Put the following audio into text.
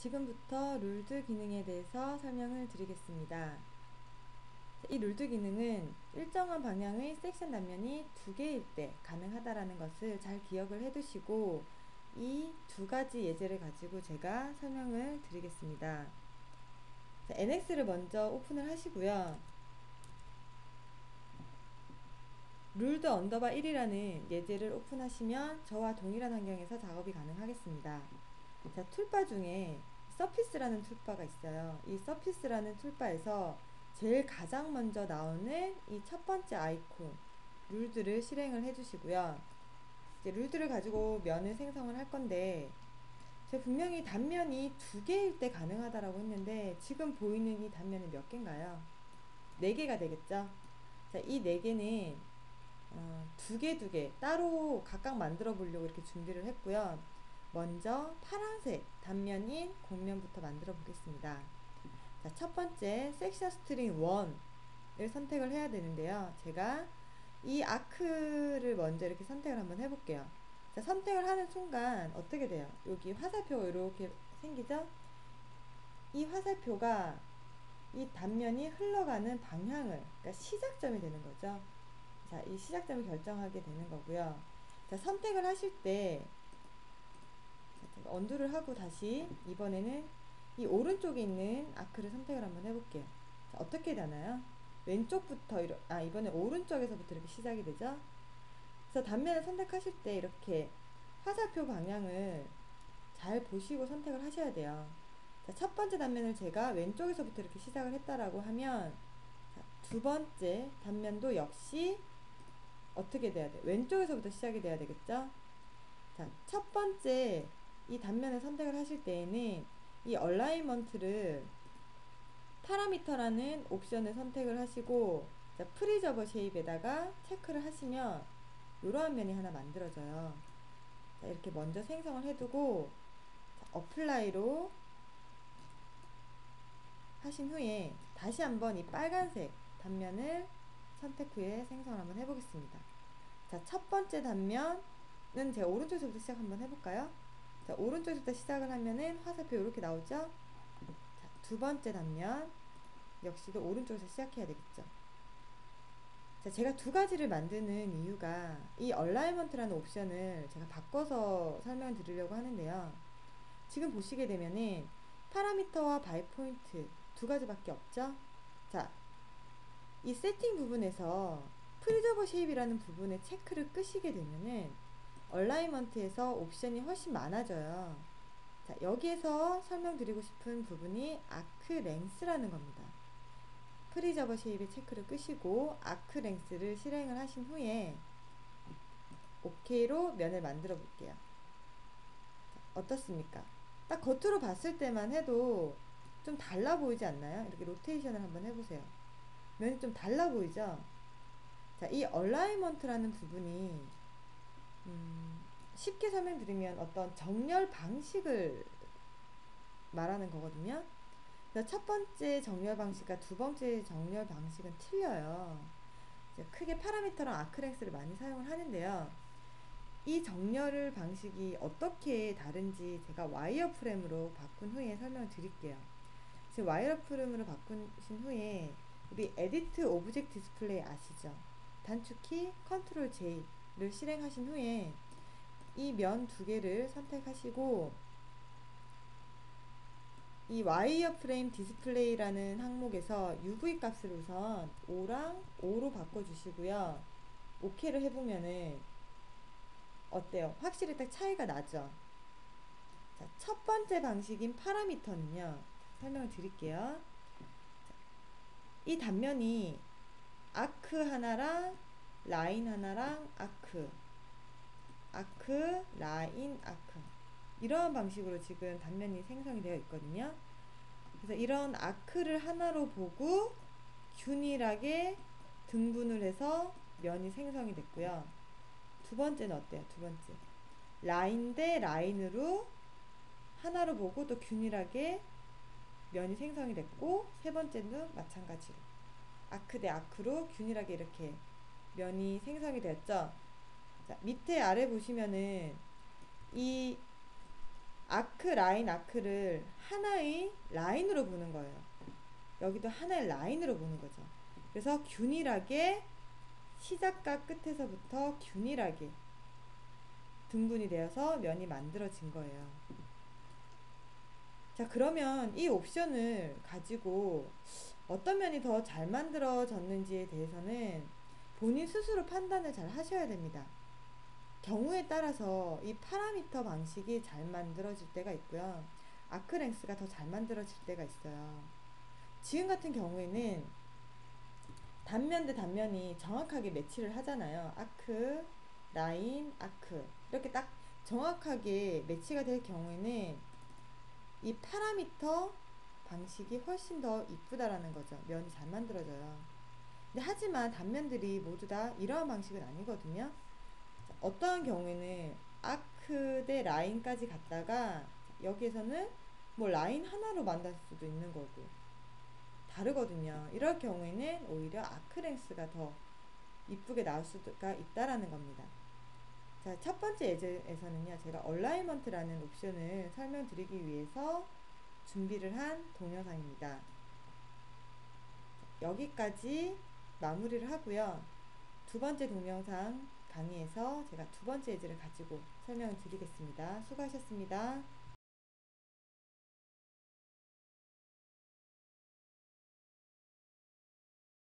지금부터 룰드 기능에 대해서 설명을 드리겠습니다. 이 룰드 기능은 일정한 방향의 섹션 단면이 두 개일 때 가능하다라는 것을 잘 기억을 해두시고 이 두 가지 예제를 가지고 제가 설명을 드리겠습니다. NX를 먼저 오픈을 하시고요. 룰드 언더바 1이라는 예제를 오픈하시면 저와 동일한 환경에서 작업이 가능하겠습니다. 자, 툴바 중에 서피스라는 툴바가 있어요. 이 서피스라는 툴바에서 제일 가장 먼저 나오는 이 첫 번째 아이콘 룰드를 실행을 해주시고요. 이제 룰드를 가지고 면을 생성을 할 건데 제가 분명히 단면이 두 개일 때 가능하다라고 했는데 지금 보이는 이 단면은 몇 개인가요? 네 개가 되겠죠? 자, 이 네 개는 두 개 따로 각각 만들어 보려고 이렇게 준비를 했고요. 먼저 파란색 단면인 곡면부터 만들어 보겠습니다. 자, 첫 번째 섹션 스트링 1을 선택을 해야 되는데요. 제가 이 아크를 먼저 이렇게 선택을 한번 해볼게요. 자, 선택을 하는 순간 어떻게 돼요? 여기 화살표가 이렇게 생기죠? 이 화살표가 이 단면이 흘러가는 방향을, 그러니까 시작점이 되는 거죠. 자, 이 시작점을 결정하게 되는 거고요. 자, 선택을 하실 때 언두를 하고 다시 이번에는 이 오른쪽에 있는 아크를 선택을 한번 해볼게요. 자, 어떻게 되나요? 왼쪽부터 이번에 오른쪽에서부터 이렇게 시작이 되죠. 그래서 단면을 선택하실 때 이렇게 화살표 방향을 잘 보시고 선택을 하셔야 돼요. 자, 첫 번째 단면을 제가 왼쪽에서부터 이렇게 시작을 했다라고 하면 자, 두 번째 단면도 역시 어떻게 돼야 돼? 왼쪽에서부터 시작이 돼야 되겠죠? 자, 첫 번째 이 단면을 선택을 하실 때에는 이 얼라이먼트를 파라미터라는 옵션을 선택을 하시고 자, 프리저버 쉐입에다가 체크를 하시면 이러한 면이 하나 만들어져요. 자, 이렇게 먼저 생성을 해두고 자, 어플라이로 하신 후에 다시 한번 이 빨간색 단면을 선택 후에 생성을 한번 해보겠습니다. 자, 첫 번째 단면은 제가 오른쪽에서부터 시작 한번 해볼까요? 자, 오른쪽에서부터 시작을 하면은 화살표 이렇게 나오죠? 자, 두 번째 단면 역시도 오른쪽에서 시작해야 되겠죠. 자, 제가 두 가지를 만드는 이유가 이 얼라이먼트라는 옵션을 제가 바꿔서 설명을 드리려고 하는데요. 지금 보시게 되면은 파라미터와 바이 포인트 두 가지밖에 없죠? 자, 이 세팅 부분에서 프리저버 쉐입이라는 부분에 체크를 끄시게 되면은 얼라이먼트에서 옵션이 훨씬 많아져요. 자, 여기에서 설명드리고 싶은 부분이 아크 랭스라는 겁니다. 프리저버 쉐입에 체크를 끄시고 아크 랭스를 실행을 하신 후에 OK로 면을 만들어 볼게요. 어떻습니까? 딱 겉으로 봤을 때만 해도 좀 달라 보이지 않나요? 이렇게 로테이션을 한번 해보세요. 면이 좀 달라 보이죠? 자, 이 얼라이먼트라는 부분이 쉽게 설명드리면 어떤 정렬 방식을 말하는 거거든요. 첫 번째 정렬 방식과 두 번째 정렬 방식은 틀려요. 이제 크게 파라미터랑 아크랭스를 많이 사용을 하는데요. 이 정렬 방식이 어떻게 다른지 제가 와이어프레임으로 바꾼 후에 설명을 드릴게요. 지금 와이어프레임으로 바꾸신 후에 우리 에디트 오브젝트 디스플레이 아시죠? 단축키 컨트롤 J를 실행하신 후에 이 면 두 개를 선택하시고 이 와이어프레임 디스플레이라는 항목에서 UV 값을 우선 5랑 5로 바꿔주시고요. OK를 해보면은 어때요? 확실히 딱 차이가 나죠? 자, 첫 번째 방식인 파라미터는요. 설명을 드릴게요. 자, 이 단면이 아크 하나랑 라인 하나랑 아크, 라인, 아크 이러한 방식으로 지금 단면이 생성이 되어 있거든요. 그래서 이런 아크를 하나로 보고 균일하게 등분을 해서 면이 생성이 됐고요. 두 번째는 어때요? 두 번째 라인 대 라인으로 하나로 보고 또 균일하게 면이 생성이 됐고 세 번째는 마찬가지로 아크 대 아크로 균일하게 이렇게 면이 생성이 되었죠. 자, 밑에 아래 보시면은 이 아크, 라인, 아크를 하나의 라인으로 보는 거예요. 여기도 하나의 라인으로 보는 거죠. 그래서 균일하게 시작과 끝에서부터 균일하게 등분이 되어서 면이 만들어진 거예요. 자, 그러면 이 옵션을 가지고 어떤 면이 더 잘 만들어졌는지에 대해서는 본인 스스로 판단을 잘 하셔야 됩니다. 경우에 따라서 이 파라미터 방식이 잘 만들어질 때가 있고요. 아크랭스가 더 잘 만들어질 때가 있어요. 지금 같은 경우에는 단면 대 단면이 정확하게 매치를 하잖아요. 아크, 라인, 아크 이렇게 딱 정확하게 매치가 될 경우에는 이 파라미터 방식이 훨씬 더 이쁘다라는 거죠. 면이 잘 만들어져요. 근데 하지만 단면들이 모두 다 이러한 방식은 아니거든요. 어떠한 경우에는 아크 대 라인까지 갔다가 여기에서는 뭐 라인 하나로 만들 수도 있는 거고 다르거든요. 이럴 경우에는 오히려 아크랭스가 더 이쁘게 나올 수가 있다라는 겁니다. 자, 첫 번째 예제에서는요, 제가 얼라이먼트라는 옵션을 설명드리기 위해서 준비를 한 동영상입니다. 여기까지 마무리를 하고요. 두 번째 동영상 강의에서 제가 두 번째 예제를 가지고 설명을 드리겠습니다. 수고하셨습니다.